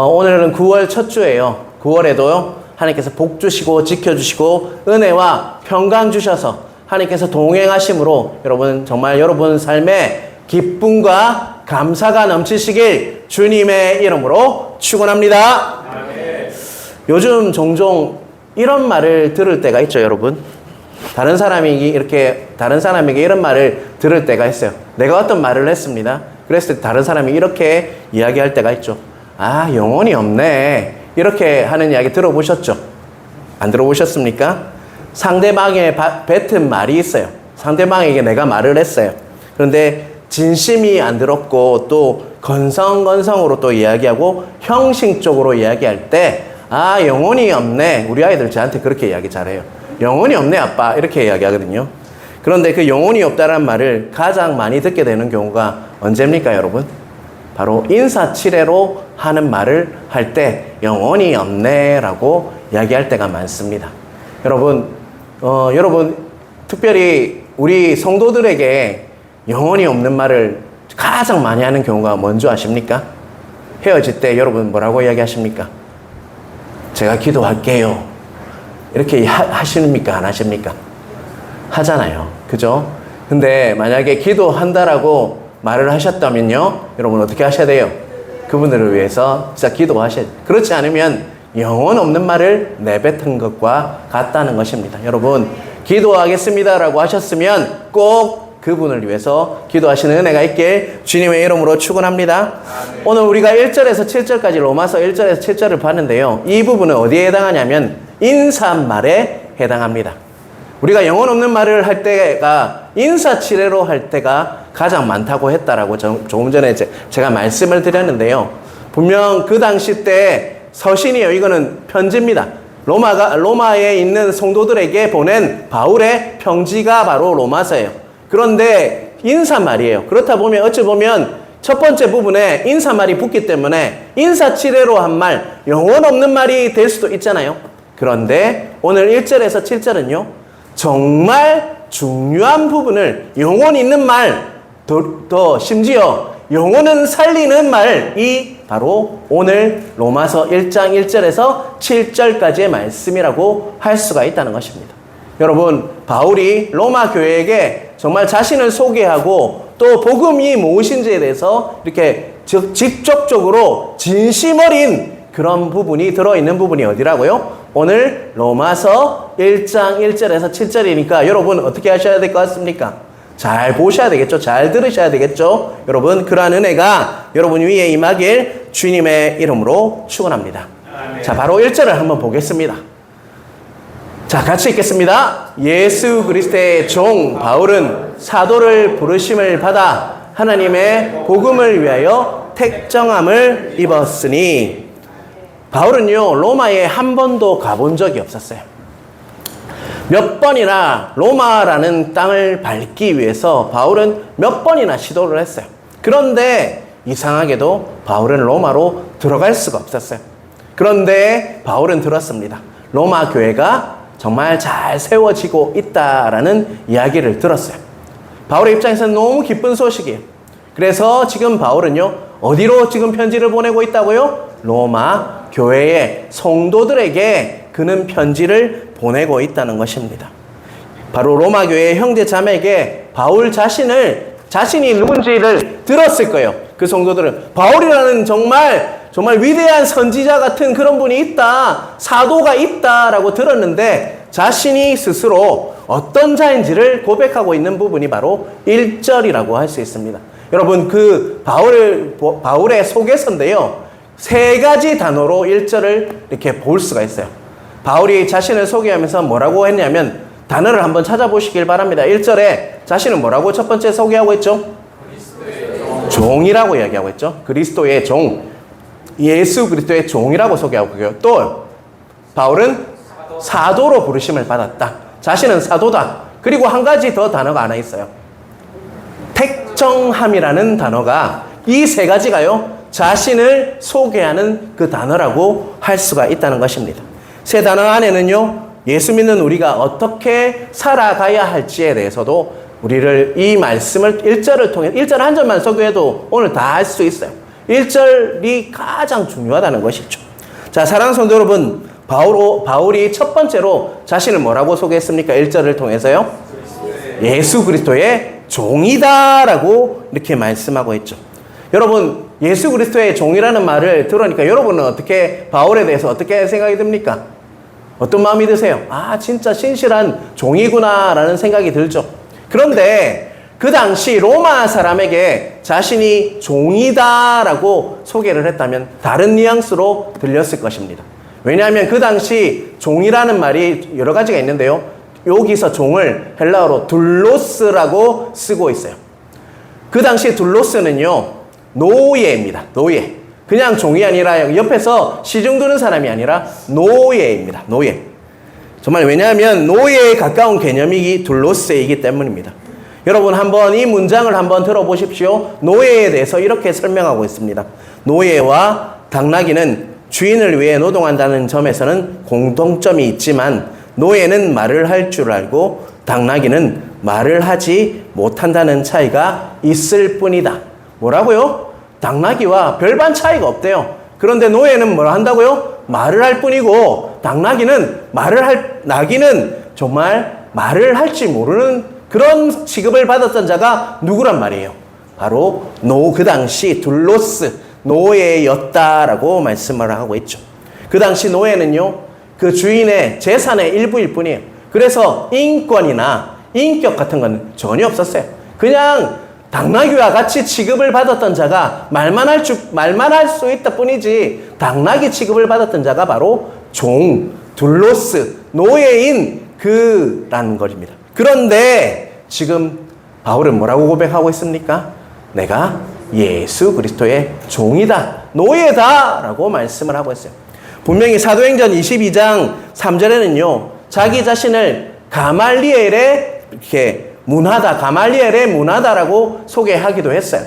오늘은 9월 첫 주예요. 9월에도 하나님께서 복 주시고 지켜주시고 은혜와 평강 주셔서 하나님께서 동행하심으로 여러분 정말 여러분 삶에 기쁨과 감사가 넘치시길 주님의 이름으로 축원합니다. 요즘 종종 이런 말을 들을 때가 있죠, 여러분. 다른 사람에게 이런 말을 들을 때가 있어요. 내가 어떤 말을 했습니다. 그랬을 때 다른 사람이 이렇게 이야기할 때가 있죠. 아, 영혼이 없네. 이렇게 하는 이야기 들어보셨죠? 안 들어보셨습니까? 상대방에 뱉은 말이 있어요. 상대방에게 내가 말을 했어요. 그런데 진심이 안 들었고 또 건성건성으로 또 이야기하고 형식적으로 이야기할 때 아, 영혼이 없네. 우리 아이들 저한테 그렇게 이야기 잘해요. 영혼이 없네, 아빠. 이렇게 이야기하거든요. 그런데 그 영혼이 없다는 말을 가장 많이 듣게 되는 경우가 언제입니까, 여러분? 바로 인사치레로 하는 말을 할 때 영혼이 없네 라고 이야기할 때가 많습니다. 여러분 특별히 우리 성도들에게 영혼이 없는 말을 가장 많이 하는 경우가 뭔지 아십니까? 헤어질 때 여러분 뭐라고 이야기하십니까? 제가 기도할게요. 이렇게 하십니까? 안 하십니까? 하잖아요. 그죠? 근데 만약에 기도한다라고 말을 하셨다면요, 여러분 어떻게 하셔야 돼요? 그분들을 위해서 진짜 기도하셔야 돼요. 그렇지 않으면 영혼 없는 말을 내뱉은 것과 같다는 것입니다. 여러분, 기도하겠습니다라고 하셨으면 꼭 그분을 위해서 기도하시는 은혜가 있길 주님의 이름으로 축원합니다. 오늘 우리가 1절에서 7절까지 로마서 1절에서 7절을 봤는데요. 이 부분은 어디에 해당하냐면 인사말에 해당합니다. 우리가 영혼 없는 말을 할 때가 인사치레로 할 때가 가장 많다고 했다라고 조금 전에 제가 말씀을 드렸는데요. 분명 그 당시 때 서신이에요. 이거는 편지입니다. 로마에 있는 성도들에게 보낸 바울의 편지가 바로 로마서예요. 그런데 인사말이에요. 그렇다 보면 어찌 보면 첫 번째 부분에 인사말이 붙기 때문에 인사치레로 한 말, 영혼 없는 말이 될 수도 있잖아요. 그런데 오늘 1절에서 7절은요. 정말 중요한 부분을 영혼 있는 말, 더 심지어 영혼은 살리는 말이 바로 오늘 로마서 1장 1절에서 7절까지의 말씀이라고 할 수가 있다는 것입니다. 여러분, 바울이 로마 교회에게 정말 자신을 소개하고 또 복음이 무엇인지에 대해서 이렇게 직접적으로 진심 어린 그런 부분이 들어있는 부분이 어디라고요? 오늘 로마서 1장 1절에서 7절이니까 여러분 어떻게 하셔야 될 것 같습니까? 잘 보셔야 되겠죠? 잘 들으셔야 되겠죠? 여러분, 그러한 은혜가 여러분 위에 임하길 주님의 이름으로 축원합니다. 자, 바로 1절을 한번 보겠습니다. 자, 같이 읽겠습니다. 예수 그리스도의 종 바울은 사도를 부르심을 받아 하나님의 복음을 위하여 택정함을 입었으니. 바울은요, 로마에 한 번도 가본 적이 없었어요. 몇 번이나 로마라는 땅을 밟기 위해서 바울은 몇 번이나 시도를 했어요. 그런데 이상하게도 바울은 로마로 들어갈 수가 없었어요. 그런데 바울은 들었습니다. 로마 교회가 정말 잘 세워지고 있다라는 이야기를 들었어요. 바울의 입장에서는 너무 기쁜 소식이에요. 그래서 지금 바울은요, 어디로 지금 편지를 보내고 있다고요? 로마 교회의 성도들에게 그는 편지를 보내고 있다는 것입니다. 바로 로마 교회의 형제 자매에게 바울 자신이 누군지를 들었을 거예요. 그 성도들은 바울이라는 정말 위대한 선지자 같은 그런 분이 있다, 사도가 있다라고 들었는데 자신이 스스로 어떤 자인지를 고백하고 있는 부분이 바로 1절이라고 할 수 있습니다. 여러분, 그 바울의 소개서인데요, 3가지 단어로 1절을 이렇게 볼 수가 있어요. 바울이 자신을 소개하면서 뭐라고 했냐면, 단어를 한번 찾아보시길 바랍니다. 1절에 자신은 뭐라고 첫 번째 소개하고 있죠? 종이라고 이야기하고 있죠. 그리스도의 종, 예수 그리스도의 종이라고 소개하고 있고요. 또 바울은 사도로 부르심을 받았다. 자신은 사도다. 그리고 한 가지 더 단어가 하나 있어요. 택정함이라는 단어가, 이 3가지가요 자신을 소개하는 그 단어라고 할 수가 있다는 것입니다. 3 단어 안에는요, 예수 믿는 우리가 어떻게 살아가야 할지에 대해서도 우리를 이 말씀을 1절을 통해 1절 한 절만 소개해도 오늘 다 할 수 있어요. 1절이 가장 중요하다는 것이죠. 자, 사랑하는 성도 여러분, 바울이 첫 번째로 자신을 뭐라고 소개했습니까? 1절을 통해서요. 예수 그리스도의 종이다라고 이렇게 말씀하고 있죠. 여러분, 예수 그리스도의 종이라는 말을 들으니까 여러분은 어떻게, 바울에 대해서 어떻게 생각이 듭니까? 어떤 마음이 드세요? 아, 진짜 신실한 종이구나라는 생각이 들죠. 그런데 그 당시 로마 사람에게 자신이 종이다라고 소개를 했다면 다른 뉘앙스로 들렸을 것입니다. 왜냐하면 그 당시 종이라는 말이 여러 가지가 있는데요. 여기서 종을 헬라어로 둘로스라고 쓰고 있어요. 그 당시 둘로스는요, 노예입니다. 노예. 그냥 종이 아니라 옆에서 시중 드는 사람이 아니라 노예입니다. 노예. 정말 왜냐하면 노예에 가까운 개념이 둘로스이기 때문입니다. 여러분 한번 이 문장을 한번 들어보십시오. 노예에 대해서 이렇게 설명하고 있습니다. 노예와 당나귀는 주인을 위해 노동한다는 점에서는 공통점이 있지만 노예는 말을 할 줄 알고 당나귀는 말을 하지 못한다는 차이가 있을 뿐이다. 뭐라고요? 당나귀와 별반 차이가 없대요. 그런데 노예는 뭘 한다고요? 말을 할 뿐이고 당나귀는 나귀는 정말 말을 할지 모르는 그런 취급을 받았던 자가 누구란 말이에요? 바로 그 당시 둘로스 노예였다라고 말씀을 하고 있죠. 그 당시 노예는요, 그 주인의 재산의 일부일 뿐이에요. 그래서 인권이나 인격 같은 건 전혀 없었어요. 그냥 당나귀와 같이 취급을 받았던 자가 말만 할 수 있다 뿐이지 당나귀 취급을 받았던 자가 바로 둘로스, 노예인 그라는 것입니다. 그런데 지금 바울은 뭐라고 고백하고 있습니까? 내가 예수 그리스도의 종이다, 노예다 라고 말씀을 하고 있어요. 분명히 사도행전 22장 3절에는요, 자기 자신을 가말리엘의 문하다라고 소개하기도 했어요.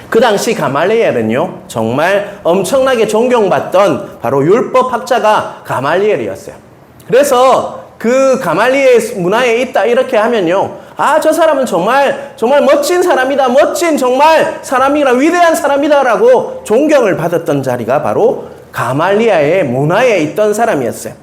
그 당시 가말리엘은요, 정말 엄청나게 존경받던 바로 율법학자가 가말리엘이었어요. 그래서 그 가말리엘 문화에 있다 이렇게 하면요, 아, 저 사람은 정말 멋진 사람이다, 멋진 정말 사람이라 위대한 사람이다라고 존경을 받았던 자리가 바로 가말리엘의 문화에 있던 사람이었어요.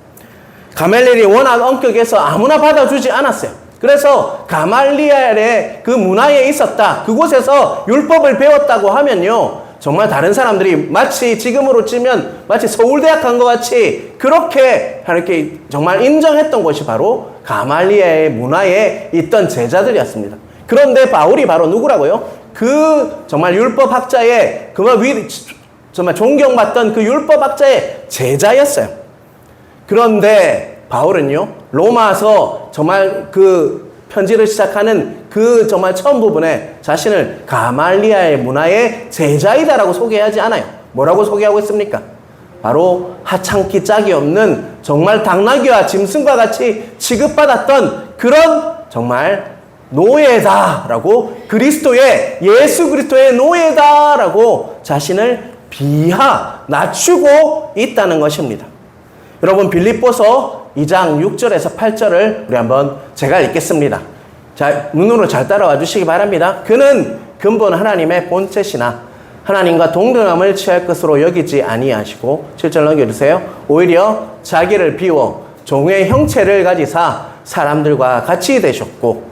가말리엘이 워낙 엄격해서 아무나 받아주지 않았어요. 그래서 가말리엘의 그 문화에 있었다, 그곳에서 율법을 배웠다고 하면요, 정말 다른 사람들이 마치 지금으로 치면 마치 서울대학 간 것 같이 그렇게 정말 인정했던 것이 바로 가말리엘의 문화에 있던 제자들이었습니다. 그런데 바울이 바로 누구라고요? 그 정말 율법학자의 정말 존경받던 그 율법학자의 제자였어요. 그런데 바울은요, 로마서 정말 그 편지를 시작하는 그 정말 처음 부분에 자신을 가말리엘 문화의 제자이다라고 소개하지 않아요. 뭐라고 소개하고 있습니까? 바로 하찮기 짝이 없는 정말 당나귀와 짐승과 같이 취급받았던 그런 정말 노예다라고, 예수 그리스도의 노예다라고 자신을 낮추고 있다는 것입니다. 여러분, 빌립보서 2장 6절에서 8절을 우리 한번 제가 읽겠습니다. 자, 눈으로 잘 따라와 주시기 바랍니다. 그는 근본 하나님의 본체시나 하나님과 동등함을 취할 것으로 여기지 아니하시고, 7절 넘겨주세요. 오히려 자기를 비워 종의 형체를 가지사 사람들과 같이 되셨고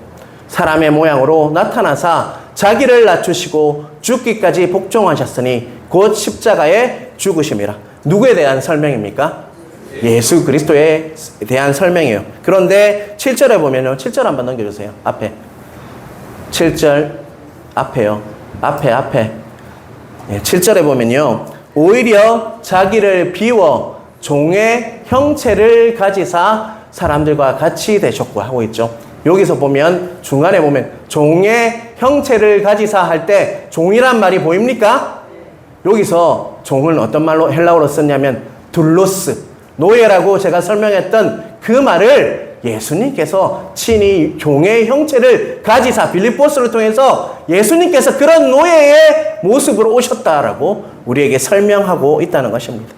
사람의 모양으로 나타나사 자기를 낮추시고 죽기까지 복종하셨으니 곧 십자가에 죽으심이라. 누구에 대한 설명입니까? 예수 그리스도에 대한 설명이에요. 그런데 7절에 보면요, 7절 한번 넘겨주세요. 앞에 7절 앞에요. 앞에 7절에 보면요, 오히려 자기를 비워 종의 형체를 가지사 사람들과 같이 되셨고 하고 있죠. 여기서 보면 중간에 보면 종의 형체를 가지사 할 때 종이란 말이 보입니까? 여기서 종을 어떤 말로 헬라어로 썼냐면 둘로스, 노예라고 제가 설명했던 그 말을 예수님께서 친히 종의 형체를 가지사 빌립보스를 통해서 예수님께서 그런 노예의 모습으로 오셨다라고 우리에게 설명하고 있다는 것입니다.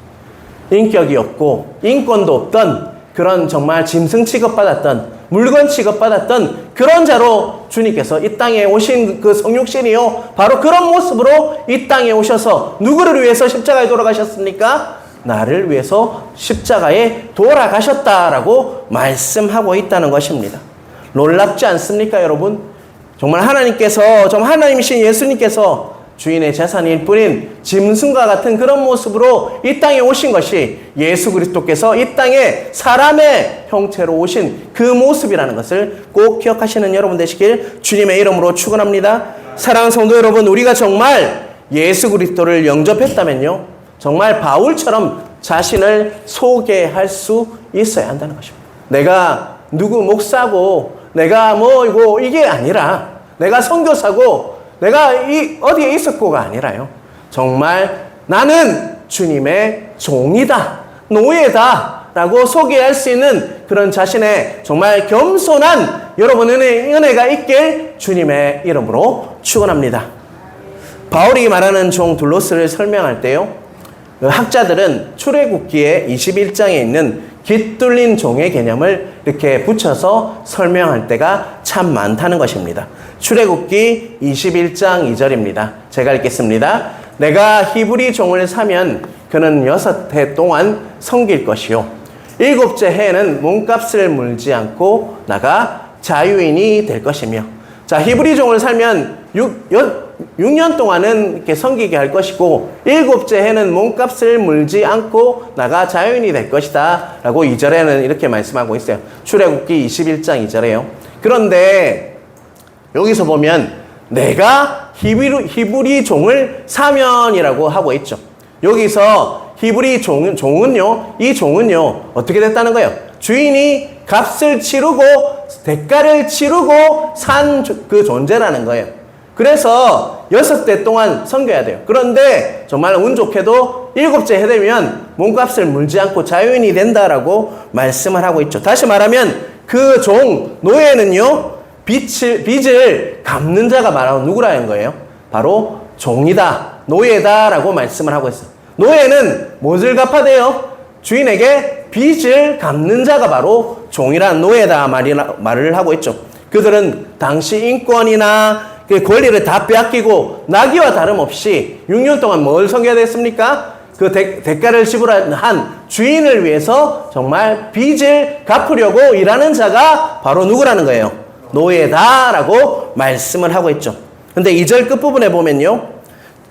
인격이 없고 인권도 없던 그런 정말 짐승 취급받았던, 물건 취급받았던 그런 자로 주님께서 이 땅에 오신 그 성육신이요, 바로 그런 모습으로 이 땅에 오셔서 누구를 위해서 십자가에 돌아가셨습니까? 나를 위해서 십자가에 돌아가셨다라고 말씀하고 있다는 것입니다. 놀랍지 않습니까, 여러분? 정말 하나님께서, 정말 하나님이신 예수님께서 주인의 재산일 뿐인 짐승과 같은 그런 모습으로 이 땅에 오신 것이 예수 그리스도께서 이 땅에 사람의 형체로 오신 그 모습이라는 것을 꼭 기억하시는 여러분 되시길 주님의 이름으로 축원합니다. 사랑하는 성도 여러분, 우리가 정말 예수 그리스도를 영접했다면요, 정말 바울처럼 자신을 소개할 수 있어야 한다는 것입니다. 내가 누구 목사고, 내가 뭐 이게 아니라, 내가 선교사고, 내가 어디에 있었고가 아니라요, 정말 나는 주님의 종이다, 노예다 라고 소개할 수 있는 그런 자신의 정말 겸손한 여러분의 은혜가 있길 주님의 이름으로 축원합니다. 바울이 말하는 종 둘로스를 설명할 때요, 학자들은 출애굽기의 21장에 있는 깃둘린 종의 개념을 이렇게 붙여서 설명할 때가 참 많다는 것입니다. 출애굽기 21장 2절입니다. 제가 읽겠습니다. 내가 히브리 종을 사면 그는 6해 동안 섬길 것이요, 7째 해에는 몸값을 물지 않고 나가 자유인이 될 것이며. 자, 히브리 종을 살면 6년 동안은 이렇게 섬기게 할 것이고, 7째 해는 몸값을 물지 않고 나가 자유인이 될 것이다 라고 2절에는 이렇게 말씀하고 있어요. 출애굽기 21장 2절에요. 그런데 여기서 보면 내가 히브리 종을 사면이라고 하고 있죠. 여기서 히브리 종은요, 이 종은요 어떻게 됐다는 거예요? 주인이 값을 치르고 대가를 치르고 산 그 존재라는 거예요. 그래서 6대 동안 섬겨야 돼요. 그런데 정말 운 좋게도 7째 해 되면 몸값을 물지 않고 자유인이 된다라고 말씀을 하고 있죠. 다시 말하면 그 종, 노예는요, 빚을 갚는 자가 바로 누구라는 거예요? 바로 종이다, 노예다라고 말씀을 하고 있어요. 노예는 무엇을 갚아야 돼요? 주인에게 빚을 갚는 자가 바로 종이란 노예다 말을 하고 있죠. 그들은 당시 인권이나 그 권리를 다 빼앗기고 나귀와 다름없이 6년 동안 뭘 섬겨야 됐습니까? 그 대가를 지불한 주인을 위해서 정말 빚을 갚으려고 일하는 자가 바로 누구라는 거예요? 노예다라고 말씀을 하고 있죠. 근데 2절 끝부분에 보면요,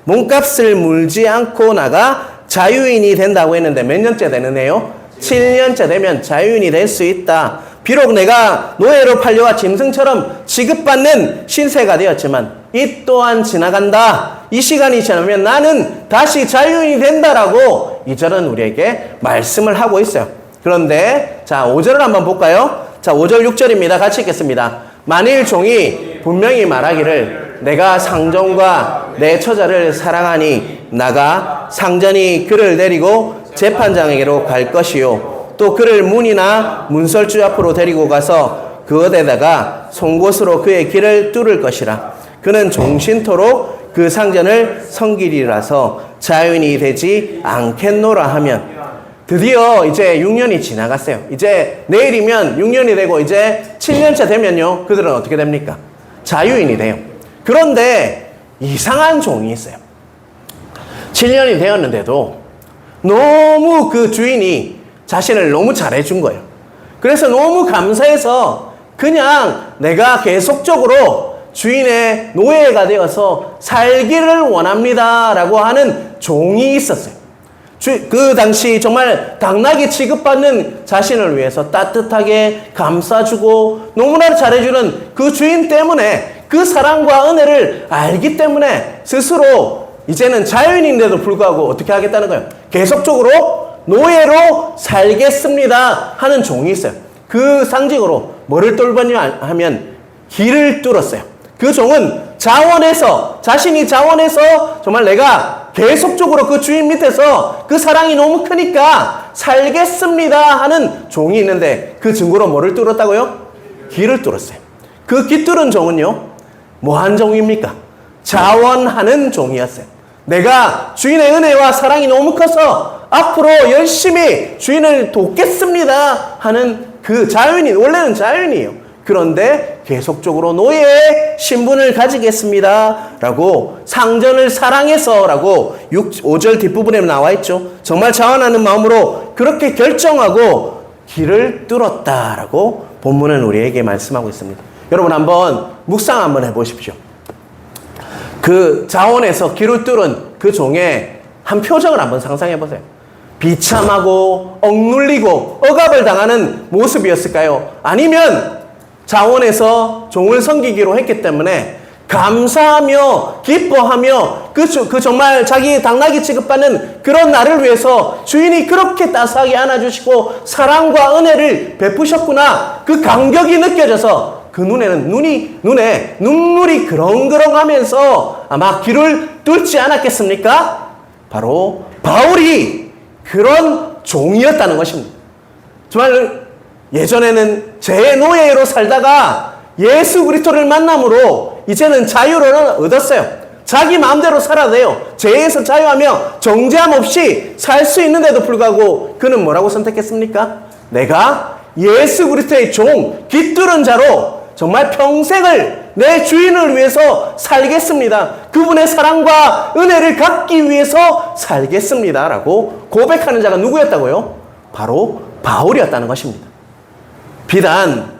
몸값을 물지 않고 나가 자유인이 된다고 했는데 몇 년째 되는 해요? 7년째 되면 자유인이 될 수 있다. 비록 내가 노예로 팔려와 짐승처럼 취급받는 신세가 되었지만 이 또한 지나간다. 이 시간이 지나면 나는 다시 자유인이 된다라고 2절은 우리에게 말씀을 하고 있어요. 그런데 자, 5절을 한번 볼까요? 자, 5절 6절입니다. 같이 읽겠습니다. 만일 종이 분명히 말하기를 내가 상전과 내 처자를 사랑하니 나가 상전이 그를 데리고 재판장에게로 갈 것이요, 또 그를 문이나 문설주 앞으로 데리고 가서 그것에다가 송곳으로 그의 길을 뚫을 것이라. 그는 종신토록 그 상전을 섬기리라서 자유인이 되지 않겠노라 하면. 드디어 이제 6년이 지나갔어요. 이제 내일이면 6년이 되고 이제 7년차 되면요, 그들은 어떻게 됩니까? 자유인이 돼요. 그런데 이상한 종이 있어요. 7년이 되었는데도 너무 그 주인이 자신을 너무 잘해준 거예요. 그래서 너무 감사해서 그냥 내가 계속적으로 주인의 노예가 되어서 살기를 원합니다 라고 하는 종이 있었어요. 그 당시 정말 당나귀 취급받는 자신을 위해서 따뜻하게 감싸주고 너무나 잘해주는 그 주인 때문에, 그 사랑과 은혜를 알기 때문에 스스로 이제는 자유인인데도 불구하고 어떻게 하겠다는 거예요? 계속적으로 노예로 살겠습니다 하는 종이 있어요. 그 상징으로 뭐를 뚫었냐 하면 길을 뚫었어요. 그 종은 자신이 자원해서 정말 내가 계속적으로 그 주인 밑에서 그 사랑이 너무 크니까 살겠습니다 하는 종이 있는데, 그 증거로 뭐를 뚫었다고요? 길을 뚫었어요. 그 길 뚫은 종은요, 뭐한 종입니까? 자원하는 종이었어요. 내가 주인의 은혜와 사랑이 너무 커서 앞으로 열심히 주인을 돕겠습니다 하는 그 자유인이, 원래는 자유인이에요. 그런데 계속적으로 노예의 신분을 가지겠습니다 라고, 상전을 사랑해서 라고 5절 뒷부분에 나와 있죠. 정말 자원하는 마음으로 그렇게 결정하고 길을 뚫었다 라고 본문은 우리에게 말씀하고 있습니다. 여러분 한번 묵상 한번 해보십시오. 그 자원에서 길을 뚫은 그 종의 한 표정을 한번 상상해 보세요. 비참하고 억눌리고 억압을 당하는 모습이었을까요? 아니면 자원에서 종을 섬기기로 했기 때문에 감사하며 기뻐하며 그 정말 자기 당나귀 취급받는 그런 나를 위해서 주인이 그렇게 따스하게 안아주시고 사랑과 은혜를 베푸셨구나, 그 감격이 느껴져서 그 눈에 눈물이 그렁그렁하면서 아마 길을 뚫지 않았겠습니까? 바로 바울이 그런 종이었다는 것입니다. 정말 예전에는 죄의 노예로 살다가 예수 그리스도를 만남으로 이제는 자유를 얻었어요. 자기 마음대로 살아도 돼요. 죄에서 자유하며 정죄함 없이 살 수 있는데도 불구하고 그는 뭐라고 선택했습니까? 내가 예수 그리스도의 종, 깃뚫은 자로 정말 평생을 내 주인을 위해서 살겠습니다. 그분의 사랑과 은혜를 갖기 위해서 살겠습니다 라고 고백하는 자가 누구였다고요? 바로 바울이었다는 것입니다. 비단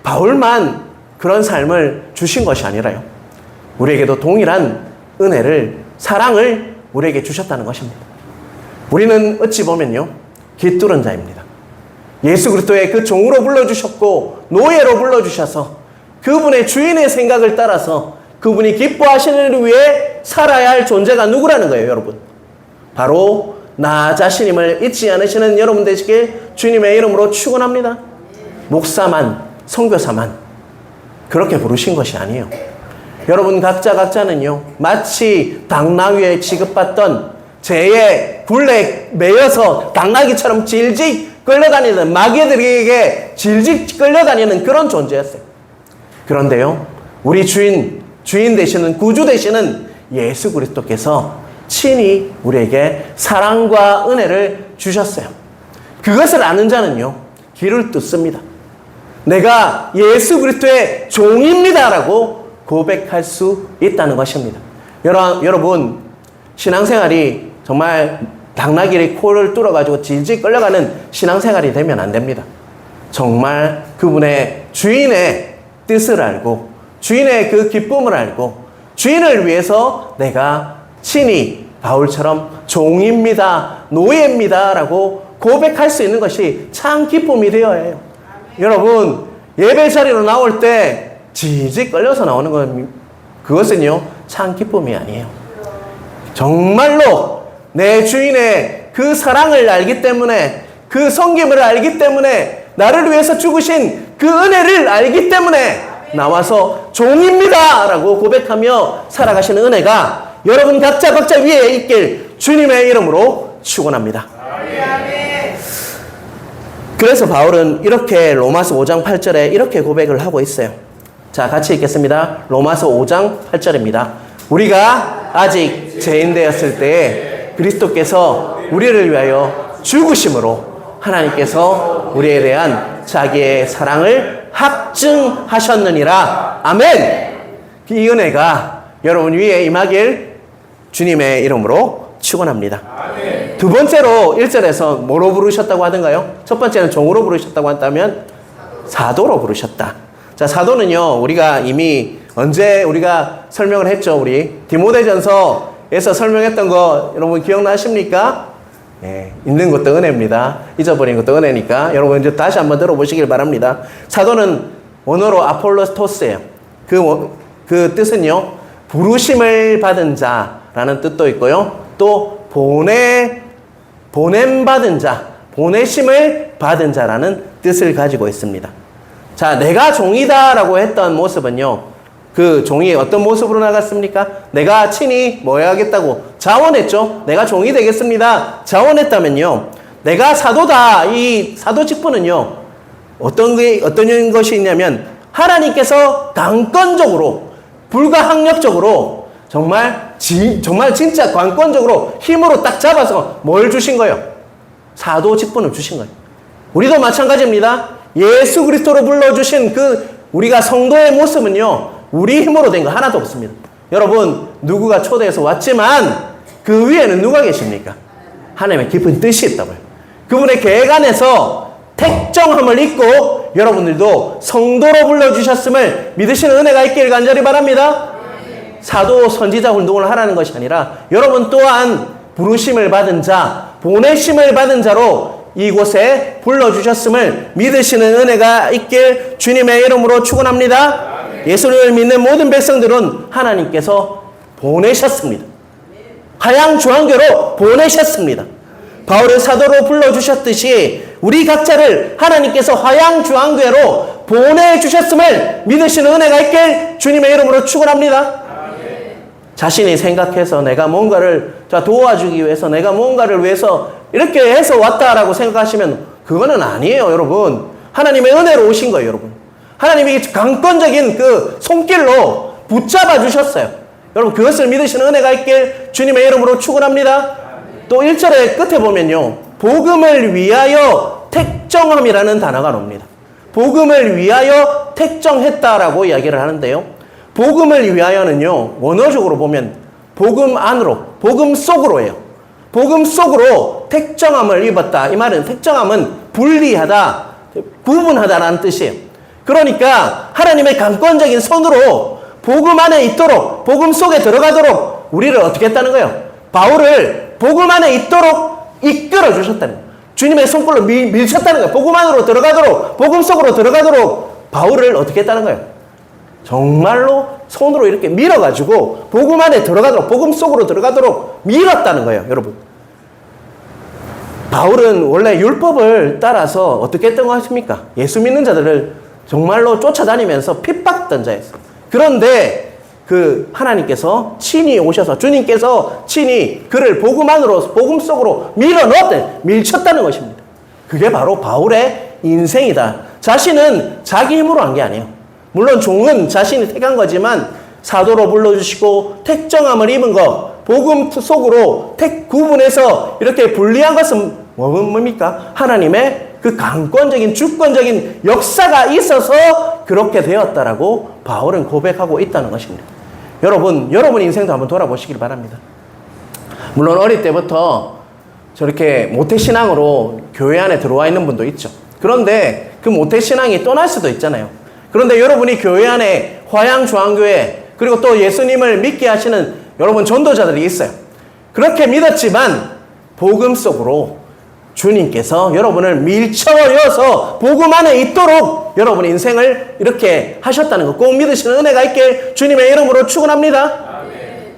바울만 그런 삶을 주신 것이 아니라요, 우리에게도 동일한 은혜를, 사랑을 우리에게 주셨다는 것입니다. 우리는 어찌 보면요, 깃뚫은 자입니다. 예수 그리스도의 그 종으로 불러주셨고 노예로 불러주셔서 그분의 주인의 생각을 따라서 그분이 기뻐하시는 일을 위해 살아야 할 존재가 누구라는 거예요, 여러분? 바로 나 자신임을 잊지 않으시는 여러분 되시길 주님의 이름으로 축원합니다. 목사만, 선교사만 그렇게 부르신 것이 아니에요. 여러분 각자는요, 마치 당나귀에 취급받던 죄의 굴레에 매여서 당나귀처럼 질질 끌려다니는, 마귀들에게 질질 끌려다니는 그런 존재였어요. 그런데요, 우리 주인 되시는, 구주 되시는 예수 그리스도께서 친히 우리에게 사랑과 은혜를 주셨어요. 그것을 아는 자는요, 길을 뚫습니다. 내가 예수 그리스도의 종입니다라고 고백할 수 있다는 것입니다. 여러분 신앙생활이 정말 당나귀의 코를 뚫어가지고 질질 끌려가는 신앙생활이 되면 안 됩니다. 정말 그분의 주인의 뜻을 알고 주인의 그 기쁨을 알고 주인을 위해서 내가 친히 바울처럼 종입니다, 노예입니다 라고 고백할 수 있는 것이 참 기쁨이 되어야 해요. 여러분 예배 자리로 나올 때 질질 끌려서 나오는 건, 그것은요 참 기쁨이 아니에요. 정말로 내 주인의 그 사랑을 알기 때문에, 그 섬김을 알기 때문에, 나를 위해서 죽으신 그 은혜를 알기 때문에 나와서 종입니다 라고 고백하며 살아가시는 은혜가 여러분 각자 위에 있길 주님의 이름으로 축원합니다. 그래서 바울은 이렇게 로마서 5장 8절에 이렇게 고백을 하고 있어요. 자, 같이 읽겠습니다. 로마서 5장 8절입니다. 우리가 아직 죄인 되었을 때에 그리스도께서 우리를 위하여 죽으심으로 하나님께서 우리에 대한 자기의 사랑을 확증하셨느니라. 아멘. 이 은혜가 여러분 위에 임하길 주님의 이름으로 축원합니다. 두 번째로 1절에서 뭐로 부르셨다고 하던가요? 첫 번째는 종으로 부르셨다고 한다면 사도로 부르셨다. 자, 사도는요 우리가 이미 언제 우리가 설명을 했죠. 우리 디모데전서에서 설명했던 거 여러분 기억나십니까? 네, 있는 것도 은혜입니다. 잊어버린 것도 은혜니까 여러분 이제 다시 한번 들어보시길 바랍니다. 사도는 원어로 아폴로스토스예요. 그 뜻은요 부르심을 받은 자라는 뜻도 있고요, 또 보냄받은 자, 보내심을 받은 자라는 뜻을 가지고 있습니다. 자, 내가 종이다 라고 했던 모습은요, 그 종이 어떤 모습으로 나갔습니까? 내가 친히 뭐 해야겠다고 자원했죠. 내가 종이 되겠습니다 자원했다면요, 내가 사도다, 이 사도 직분은요 어떤 것이 있냐면 하나님께서 강권적으로 불가항력적으로 정말 정말 진짜 관건적으로 힘으로 딱 잡아서 뭘 주신 거예요? 사도 직분을 주신 거예요. 우리도 마찬가지입니다. 예수 그리스도로 불러주신 그 우리가 성도의 모습은요, 우리 힘으로 된 거 하나도 없습니다. 여러분, 누구가 초대해서 왔지만 그 위에는 누가 계십니까? 하나님의 깊은 뜻이 있다고요. 그분의 계획 안에서 택정함을 잊고 여러분들도 성도로 불러주셨음을 믿으시는 은혜가 있기를 간절히 바랍니다. 사도, 선지자 운동을 하라는 것이 아니라 여러분 또한 부르심을 받은 자, 보내심을 받은 자로 이곳에 불러주셨음을 믿으시는 은혜가 있길 주님의 이름으로 축원합니다. 예수를 믿는 모든 백성들은 하나님께서 보내셨습니다. 하양주한교로 보내셨습니다. 바울을 사도로 불러주셨듯이 우리 각자를 하나님께서 화양주한교회로 보내주셨음을 믿으시는 은혜가 있길 주님의 이름으로 축원합니다. 자신이 생각해서 내가 뭔가를 도와주기 위해서 내가 뭔가를 위해서 이렇게 해서 왔다라고 생각하시면 그거는 아니에요, 여러분. 하나님의 은혜로 오신 거예요, 여러분. 하나님이 강권적인 그 손길로 붙잡아 주셨어요. 여러분, 그것을 믿으시는 은혜가 있길 주님의 이름으로 축원합니다. 또 1절의 끝에 보면요, 복음을 위하여 택정함이라는 단어가 나옵니다. 복음을 위하여 택정했다라고 이야기를 하는데요, 복음을 위하여는요, 원어적으로 보면 복음 안으로, 복음 속으로예요. 복음 속으로 택정함을 입었다. 이 말은 택정함은 분리하다, 구분하다라는 뜻이에요. 그러니까 하나님의 강권적인 손으로 복음 안에 있도록, 복음 속에 들어가도록 우리를 어떻게 했다는 거예요? 바울을 복음 안에 있도록 이끌어 주셨다는 거예요. 주님의 손길로 밀쳤다는 거예요. 복음 안으로 들어가도록, 복음 속으로 들어가도록 바울을 어떻게 했다는 거예요? 정말로 손으로 이렇게 밀어가지고 복음 안에 들어가도록, 복음 속으로 들어가도록 밀었다는 거예요, 여러분. 바울은 원래 율법을 따라서 어떻게 했던 거 아십니까? 예수 믿는 자들을 정말로 쫓아다니면서 핍박던 자였어요. 그런데 그 하나님께서 친히 오셔서, 주님께서 친히 그를 복음 안으로, 복음 속으로 밀쳤다는 것입니다. 그게 바로 바울의 인생이다. 자신은 자기 힘으로 한 게 아니에요. 물론 종은 자신이 택한 거지만 사도로 불러주시고 택정함을 입은 것, 복음 속으로 구분해서 이렇게 분리한 것은 뭡니까? 하나님의 그 강권적인, 주권적인 역사가 있어서 그렇게 되었다라고 바울은 고백하고 있다는 것입니다. 여러분 인생도 한번 돌아보시길 바랍니다. 물론 어릴 때부터 저렇게 모태신앙으로 교회 안에 들어와 있는 분도 있죠. 그런데 그 모태신앙이 떠날 수도 있잖아요. 그런데 여러분이 교회 안에 화양중앙교회, 그리고 또 예수님을 믿게 하시는 여러분 전도자들이 있어요. 그렇게 믿었지만 복음 속으로 주님께서 여러분을 밀쳐여서 복음 안에 있도록 여러분 인생을 이렇게 하셨다는 것 꼭 믿으시는 은혜가 있길 주님의 이름으로 축원합니다. 아멘.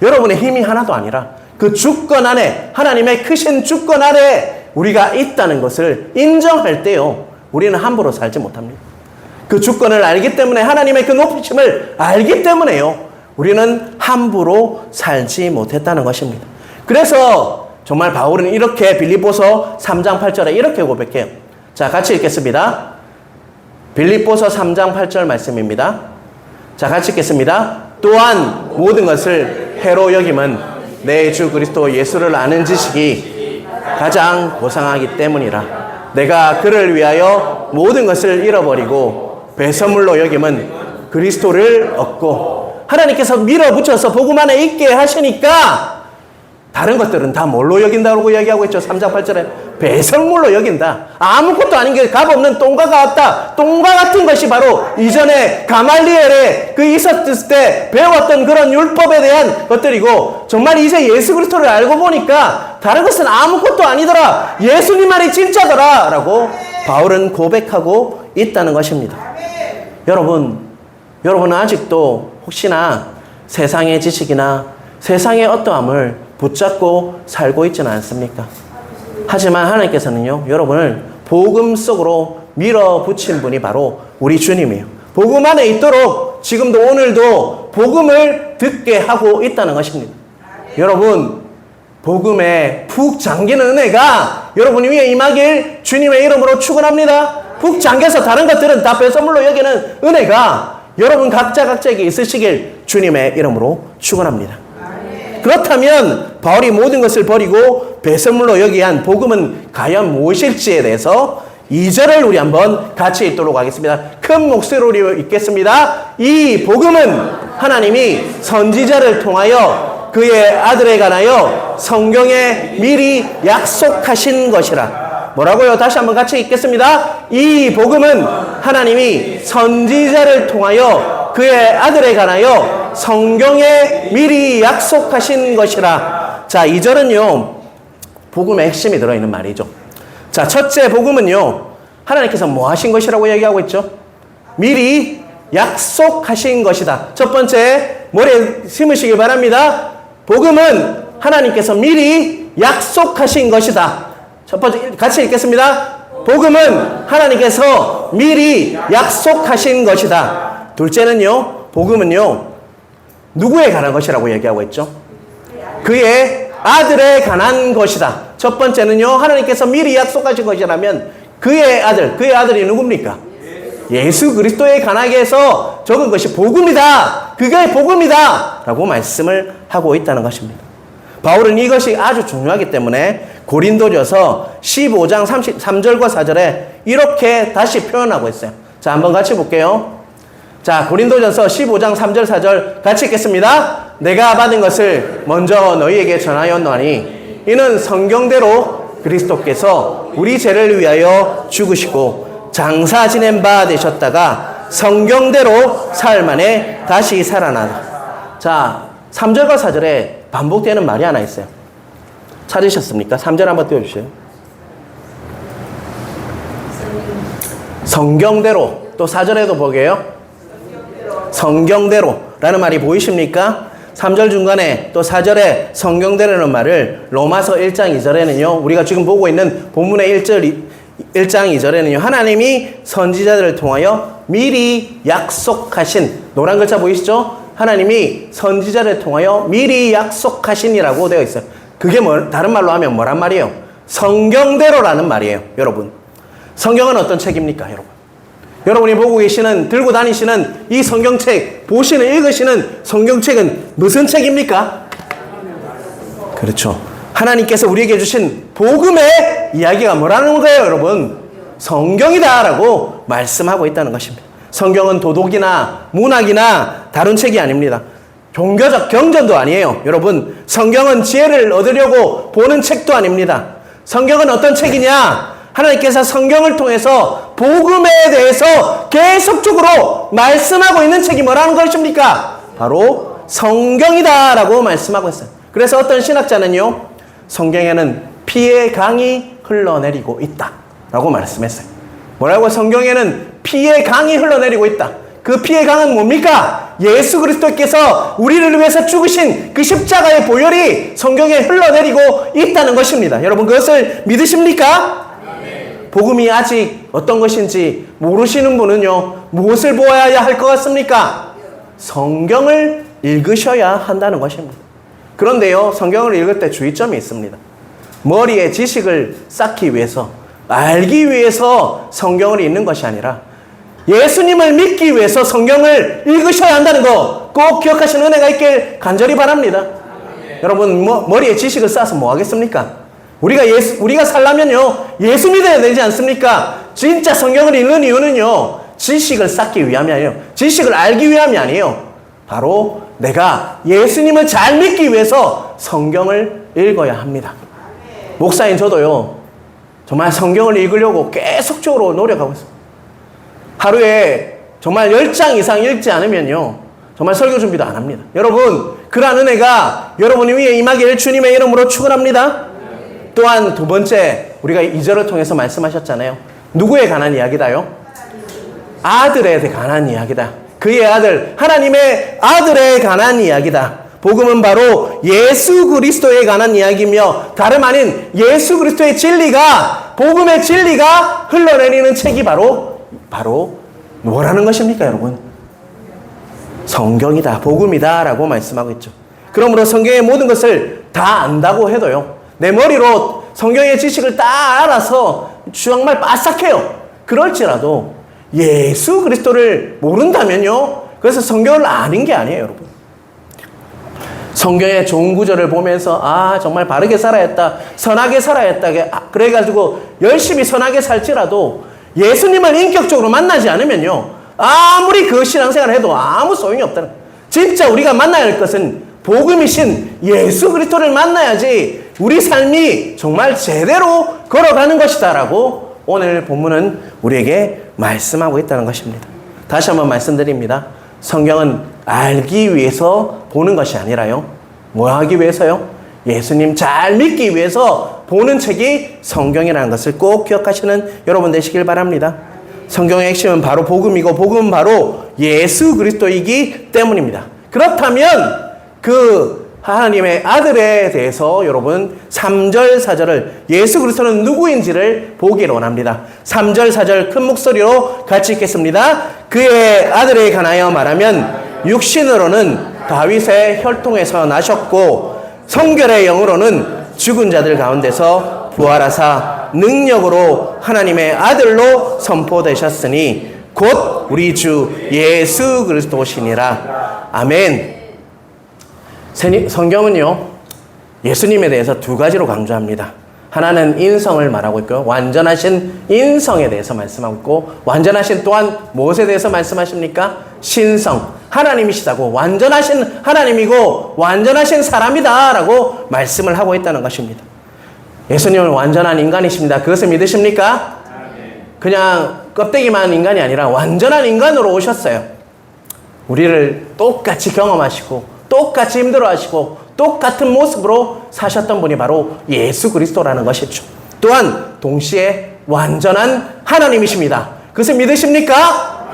여러분의 힘이 하나도 아니라 그 주권 안에, 하나님의 크신 주권 안에 우리가 있다는 것을 인정할 때요, 우리는 함부로 살지 못합니다. 그 주권을 알기 때문에, 하나님의 그 높으심을 알기 때문에요, 우리는 함부로 살지 못했다는 것입니다. 그래서 정말 바울은 이렇게 빌립보서 3장 8절에 이렇게 고백해요. 자, 같이 읽겠습니다. 빌립보서 3장 8절 말씀입니다. 자, 같이 읽겠습니다. 또한 모든 것을 해로 여김은 내 주 그리스도 예수를 아는 지식이 가장 고상하기 때문이라. 내가 그를 위하여 모든 것을 잃어버리고 배설물로 여김은 그리스도를 얻고. 하나님께서 밀어붙여서 복음 안에 있게 하시니까 다른 것들은 다 뭘로 여긴다고 이야기하고 있죠. 3장 8절에 배설물로 여긴다. 아무것도 아닌 게 값없는 똥과 같다. 똥과 같은 것이 바로 이전에 가말리엘에 그 있었을 때 배웠던 그런 율법에 대한 것들이고, 정말 이제 예수 그리스도를 알고 보니까 다른 것은 아무것도 아니더라, 예수님 말이 진짜더라 라고 바울은 고백하고 있다는 것입니다. 여러분은 아직도 혹시나 세상의 지식이나 세상의 어떠함을 붙잡고 살고 있지는 않습니까? 하지만 하나님께서는요, 여러분을 복음 속으로 밀어붙인 분이 바로 우리 주님이에요. 복음 안에 있도록 지금도 오늘도 복음을 듣게 하고 있다는 것입니다. 여러분, 복음에 푹 잠기는 은혜가 여러분 위에 임하길 주님의 이름으로 축원합니다. 푹 잠겨서 다른 것들은 다 배설물로 여기는 은혜가 여러분 각자에게 있으시길 주님의 이름으로 축원합니다. 그렇다면 바울이 모든 것을 버리고 배설물로 여기한 복음은 과연 무엇일지에 대해서 2절을 우리 한번 같이 읽도록 하겠습니다. 큰 목소리로 읽겠습니다. 이 복음은 하나님이 선지자를 통하여 그의 아들에 관하여 성경에 미리 약속하신 것이라. 뭐라고요? 다시 한번 같이 읽겠습니다. 이 복음은 하나님이 선지자를 통하여 그의 아들에 관하여 성경에 미리 약속하신 것이라. 자, 2절은요, 복음의 핵심이 들어있는 말이죠. 자, 첫째 복음은요, 하나님께서 뭐 하신 것이라고 얘기하고 있죠? 미리 약속하신 것이다. 첫 번째, 머리에 심으시길 바랍니다. 복음은 하나님께서 미리 약속하신 것이다. 첫 번째, 같이 읽겠습니다. 복음은 하나님께서 미리 약속하신 것이다. 둘째는요, 복음은요, 누구에 관한 것이라고 얘기하고 있죠? 그의 아들에 관한 것이다. 첫 번째는요, 하나님께서 미리 약속하신 것이라면 그의 아들이 누굽니까? 예수 그리스도에 관하게 해서 적은 것이 복음이다. 그게 복음이다. 라고 말씀을 하고 있다는 것입니다. 바울은 이것이 아주 중요하기 때문에 고린도전서 15장 33절과 4절에 이렇게 다시 표현하고 있어요. 자, 한번 같이 볼게요. 자, 고린도전서 15장 3절 4절 같이 읽겠습니다. 내가 받은 것을 먼저 너희에게 전하였노니 이는 성경대로 그리스도께서 우리 죄를 위하여 죽으시고 장사 지낸 바 되셨다가 성경대로 사흘 만에 다시 살아나다. 자, 3절과 4절에 반복되는 말이 하나 있어요. 찾으셨습니까? 3절 한번 띄워주세요. 성경대로. 또 4절에도 보게요. 성경대로라는 말이 보이십니까? 3절 중간에 또 4절에 성경대로라는 말을 로마서 1장 2절에는요. 우리가 지금 보고 있는 본문의 1장 2절에는요. 하나님이 선지자들을 통하여 미리 약속하신, 노란 글자 보이시죠? 하나님이 선지자를 통하여 미리 약속하신이라고 되어 있어요. 그게 다른 말로 하면 뭐란 말이에요? 성경대로라는 말이에요. 여러분, 성경은 어떤 책입니까? 여러분이 보고 계시는, 들고 다니시는 이 성경책, 보시는, 읽으시는 성경책은 무슨 책입니까? 그렇죠. 하나님께서 우리에게 주신 복음의 이야기가 뭐라는 거예요, 여러분? 성경이다라고 말씀하고 있다는 것입니다. 성경은 도덕이나 문학이나 다른 책이 아닙니다. 종교적 경전도 아니에요. 여러분, 성경은 지혜를 얻으려고 보는 책도 아닙니다. 성경은 어떤 책이냐? 하나님께서 성경을 통해서 복음에 대해서 계속적으로 말씀하고 있는 책이 뭐라는 것입니까? 바로 성경이다라고 말씀하고 있어요. 그래서 어떤 신학자는요, 성경에는 피의 강이 흘러내리고 있다라고 말씀했어요. 뭐라고? 성경에는 피의 강이 흘러내리고 있다. 그 피의 강은 뭡니까? 예수 그리스도께서 우리를 위해서 죽으신 그 십자가의 보혈이 성경에 흘러내리고 있다는 것입니다. 여러분, 그것을 믿으십니까? 복음이 아직 어떤 것인지 모르시는 분은요, 무엇을 보아야 할 것 같습니까? 성경을 읽으셔야 한다는 것입니다. 그런데요, 성경을 읽을 때 주의점이 있습니다. 머리에 지식을 쌓기 위해서, 알기 위해서 성경을 읽는 것이 아니라 예수님을 믿기 위해서 성경을 읽으셔야 한다는 거 꼭 기억하시는 은혜가 있길 간절히 바랍니다. 여러분, 머리에 지식을 쌓아서 뭐 하겠습니까? 우리가 살려면요, 예수 믿어야 되지 않습니까? 진짜 성경을 읽는 이유는요, 지식을 쌓기 위함이 아니에요. 지식을 알기 위함이 아니에요. 바로 내가 예수님을 잘 믿기 위해서 성경을 읽어야 합니다. 목사인 저도요, 정말 성경을 읽으려고 계속적으로 노력하고 있습니다. 하루에 정말 10장 이상 읽지 않으면요, 정말 설교 준비도 안 합니다. 여러분, 그러한 은혜가 여러분 위에 임하길 주님의 이름으로 축원합니다. 또한 두 번째, 우리가 2절을 통해서 말씀하셨잖아요. 누구에 관한 이야기다요? 아들에 관한 이야기다. 그의 아들, 하나님의 아들에 관한 이야기다. 복음은 바로 예수 그리스도에 관한 이야기며 다름 아닌 예수 그리스도의 진리가, 복음의 진리가 흘러내리는 책이 바로 뭐라는 것입니까, 여러분? 성경이다, 복음이다 라고 말씀하고 있죠. 그러므로 성경의 모든 것을 다 안다고 해도요, 내 머리로 성경의 지식을 다 알아서 정말 빠삭해요. 그럴지라도 예수 그리스도를 모른다면요, 그래서 성경을 아는 게 아니에요, 여러분. 성경의 좋은 구절을 보면서 정말 바르게 살아야 했다, 선하게 살아야 했다, 그래가지고 열심히 선하게 살지라도 예수님을 인격적으로 만나지 않으면요, 아무리 그 신앙생활을 해도 아무 소용이 없다는 거예요. 진짜 우리가 만나야 할 것은 복음이신 예수 그리스도를 만나야지 우리 삶이 정말 제대로 걸어가는 것이다 라고 오늘 본문은 우리에게 말씀하고 있다는 것입니다. 다시 한번 말씀드립니다. 성경은 알기 위해서 보는 것이 아니라요, 뭐 하기 위해서요? 예수님 잘 믿기 위해서 보는 책이 성경이라는 것을 꼭 기억하시는 여러분 되시길 바랍니다. 성경의 핵심은 바로 복음이고 복음은 바로 예수 그리스도이기 때문입니다. 그렇다면 그 하나님의 아들에 대해서 여러분 3절 4절을 예수 그리스도는 누구인지를 보기를 원합니다. 3절 4절 큰 목소리로 같이 읽겠습니다. 그의 아들에 관하여 말하면 육신으로는 다윗의 혈통에서 나셨고 성결의 영으로는 죽은 자들 가운데서 부활하사 능력으로 하나님의 아들로 선포되셨으니 곧 우리 주 예수 그리스도시니라. 아멘. 성경은요, 예수님에 대해서 두 가지로 강조합니다. 하나는 인성을 말하고 있고요, 완전하신 인성에 대해서 말씀하고 있고, 완전하신 또한 무엇에 대해서 말씀하십니까? 신성, 하나님이시다고, 완전하신 하나님이고 완전하신 사람이다 라고 말씀을 하고 있다는 것입니다. 예수님은 완전한 인간이십니다. 그것을 믿으십니까? 그냥 껍데기만 인간이 아니라 완전한 인간으로 오셨어요. 우리를 똑같이 경험하시고 똑같이 힘들어하시고 똑같은 모습으로 사셨던 분이 바로 예수 그리스도라는 것이죠. 또한 동시에 완전한 하나님이십니다. 그것을 믿으십니까?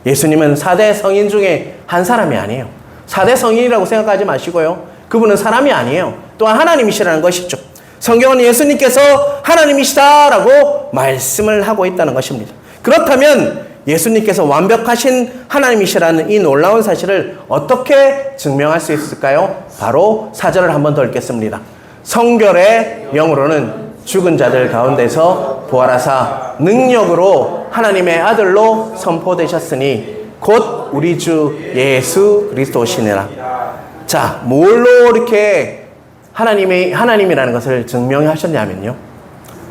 예수님은 4대 성인 중에 한 사람이 아니에요. 4대 성인이라고 생각하지 마시고요, 그분은 사람이 아니에요. 또한 하나님이시라는 것이죠. 성경은 예수님께서 하나님이시다라고 말씀을 하고 있다는 것입니다. 그렇다면 예수님께서 완벽하신 하나님이시라는 이 놀라운 사실을 어떻게 증명할 수 있을까요? 바로 4절을 한 번 더 읽겠습니다. 성결의 영으로는 죽은 자들 가운데서 부활하사 능력으로 하나님의 아들로 선포되셨으니 곧 우리 주 예수 그리스도시니라. 자, 뭘로 이렇게 하나님이라는 것을 증명하셨냐면요,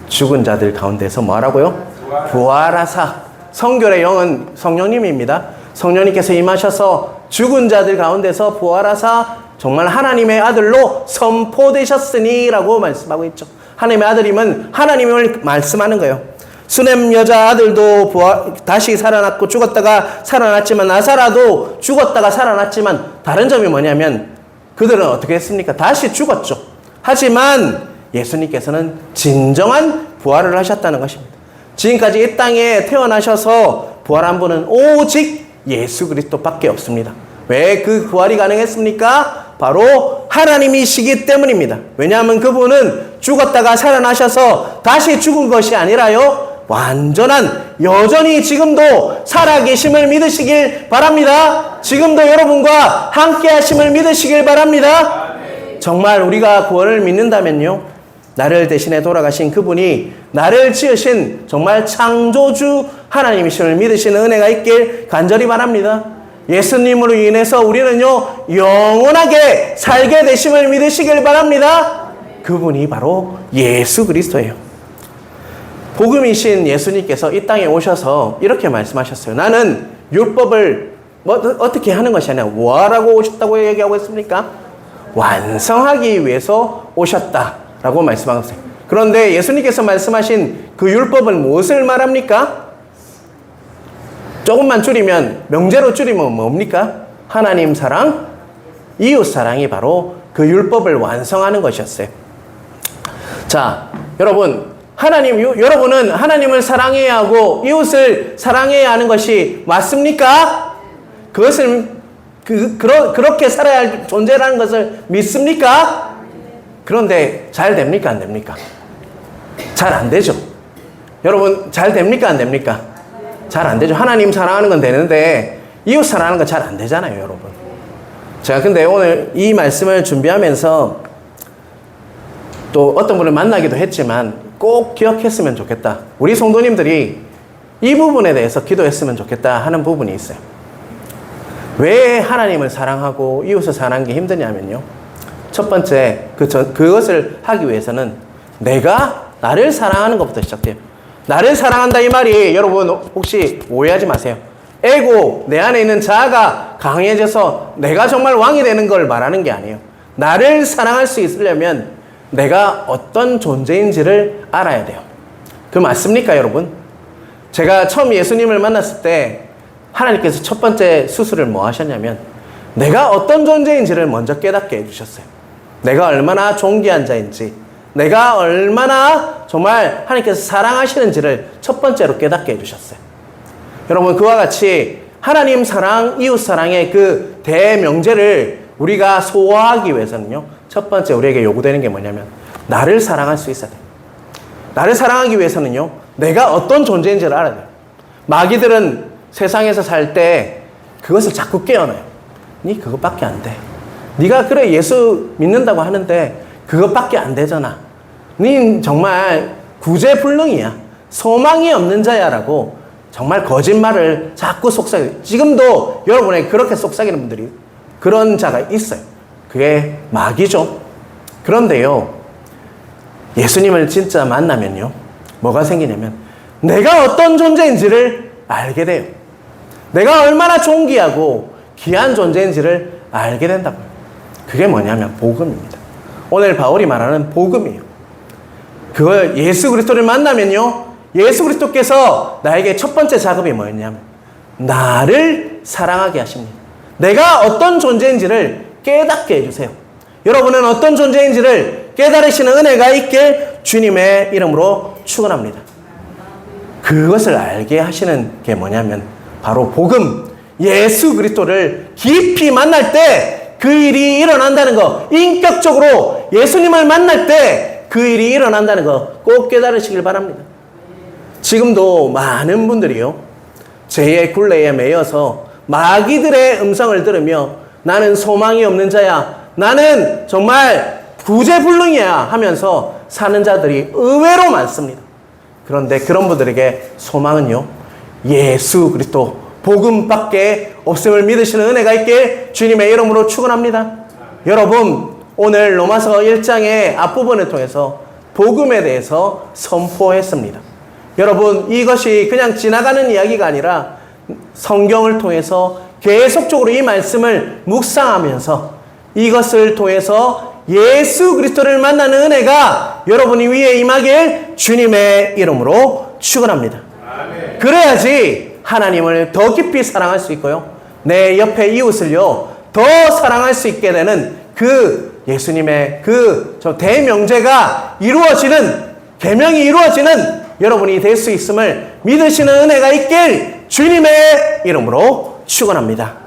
죽은 자들 가운데서 뭐하라고요? 부활하사. 성결의 영은 성령님입니다. 성령님께서 임하셔서 죽은 자들 가운데서 부활하사 정말 하나님의 아들로 선포되셨으니 라고 말씀하고 있죠. 하나님의 아들임은 하나님을 말씀하는 거예요. 수넴 여자 아들도 다시 살아났고 죽었다가 살아났지만, 나사라도 죽었다가 살아났지만 다른 점이 뭐냐면 그들은 어떻게 했습니까? 다시 죽었죠. 하지만 예수님께서는 진정한 부활을 하셨다는 것입니다. 지금까지 이 땅에 태어나셔서 부활한 분은 오직 예수 그리스도밖에 없습니다. 왜 그 부활이 가능했습니까? 바로 하나님이시기 때문입니다. 왜냐하면 그분은 죽었다가 살아나셔서 다시 죽은 것이 아니라요, 완전한, 여전히 지금도 살아계심을 믿으시길 바랍니다. 지금도 여러분과 함께 하심을 믿으시길 바랍니다. 정말 우리가 구원을 믿는다면요, 나를 대신해 돌아가신 그분이 나를 지으신 정말 창조주 하나님이심을 믿으시는 은혜가 있길 간절히 바랍니다. 예수님으로 인해서 우리는요, 영원하게 살게 되심을 믿으시길 바랍니다. 그분이 바로 예수 그리스도예요. 복음이신 예수님께서 이 땅에 오셔서 이렇게 말씀하셨어요. 나는 율법을 어떻게 하는 것이 아니라 뭐하라고 오셨다고 얘기하고 있습니까? 완성하기 위해서 오셨다 라고 말씀하셨어요. 그런데 예수님께서 말씀하신 그 율법은 무엇을 말합니까? 조금만 줄이면, 명제로 줄이면 뭡니까? 하나님 사랑, 이웃 사랑이 바로 그 율법을 완성하는 것이었어요. 자, 여러분은 하나님을 사랑해야 하고 이웃을 사랑해야 하는 것이 맞습니까? 그것을 그렇게 살아야 할 존재라는 것을 믿습니까? 그런데 잘 됩니까? 안 됩니까? 잘 안 되죠. 여러분, 잘 됩니까? 안 됩니까? 잘 안 되죠. 하나님 사랑하는 건 되는데 이웃 사랑하는 건 잘 안 되잖아요, 여러분. 제가 근데 오늘 이 말씀을 준비하면서 또 어떤 분을 만나기도 했지만 꼭 기억했으면 좋겠다, 우리 성도님들이 이 부분에 대해서 기도했으면 좋겠다 하는 부분이 있어요. 왜 하나님을 사랑하고 이웃을 사랑하는 게 힘드냐면요. 첫 번째, 그것을 하기 위해서는 내가 나를 사랑하는 것부터 시작돼요. 나를 사랑한다 이 말이 여러분 혹시 오해하지 마세요. 에고, 내 안에 있는 자아가 강해져서 내가 정말 왕이 되는 걸 말하는 게 아니에요. 나를 사랑할 수 있으려면 내가 어떤 존재인지를 알아야 돼요. 그 맞습니까, 여러분? 제가 처음 예수님을 만났을 때 하나님께서 첫 번째 수술을 뭐 하셨냐면 내가 어떤 존재인지를 먼저 깨닫게 해주셨어요. 내가 얼마나 존귀한 자인지, 내가 얼마나 정말 하나님께서 사랑하시는지를 첫 번째로 깨닫게 해주셨어요. 여러분, 그와 같이 하나님 사랑, 이웃 사랑의 그 대명제를 우리가 소화하기 위해서는요, 첫 번째 우리에게 요구되는 게 뭐냐면 나를 사랑할 수 있어야 돼요. 나를 사랑하기 위해서는요, 내가 어떤 존재인지를 알아야 돼요. 마귀들은 세상에서 살 때 그것을 자꾸 깨어나요. 니 그것밖에 안 돼. 네가 그래 예수 믿는다고 하는데 그것밖에 안 되잖아. 니 정말 구제불능이야. 소망이 없는 자야라고 정말 거짓말을 자꾸 속삭여요. 지금도 여러분에게 그렇게 속삭이는 분들이 그런 자가 있어요. 그게 마귀죠. 그런데요, 예수님을 진짜 만나면요, 뭐가 생기냐면 내가 어떤 존재인지를 알게 돼요. 내가 얼마나 존귀하고 귀한 존재인지를 알게 된다고요. 그게 뭐냐면 복음입니다. 오늘 바울이 말하는 복음이에요. 그걸 예수 그리스도를 만나면요, 예수 그리스도께서 나에게 첫 번째 작업이 뭐였냐면 나를 사랑하게 하십니다. 내가 어떤 존재인지를 깨닫게 해주세요. 여러분은 어떤 존재인지를 깨달으시는 은혜가 있길 주님의 이름으로 축원합니다. 그것을 알게 하시는 게 뭐냐면 바로 복음, 예수 그리스도를 깊이 만날 때 그 일이 일어난다는 거, 인격적으로 예수님을 만날 때 그 일이 일어난다는 거 꼭 깨달으시길 바랍니다. 지금도 많은 분들이요, 죄의 굴레에 매여서 마귀들의 음성을 들으며 나는 소망이 없는 자야, 나는 정말 구제불능이야 하면서 사는 자들이 의외로 많습니다. 그런데 그런 분들에게 소망은요, 예수 그리스도 복음밖에 없음을 믿으시는 은혜가 있게 주님의 이름으로 축원합니다. 여러분, 오늘 로마서 1장의 앞부분을 통해서 복음에 대해서 선포했습니다. 여러분, 이것이 그냥 지나가는 이야기가 아니라 성경을 통해서 계속적으로 이 말씀을 묵상하면서 이것을 통해서 예수 그리스도를 만나는 은혜가 여러분이 위에 임하길 주님의 이름으로 축원합니다. 아멘. 그래야지 하나님을 더 깊이 사랑할 수 있고요, 내 옆에 이웃을요 더 사랑할 수 있게 되는 그 예수님의 그 대명제가 이루어지는, 계명이 이루어지는 여러분이 될 수 있음을 믿으시는 은혜가 있길 주님의 이름으로 축원합니다.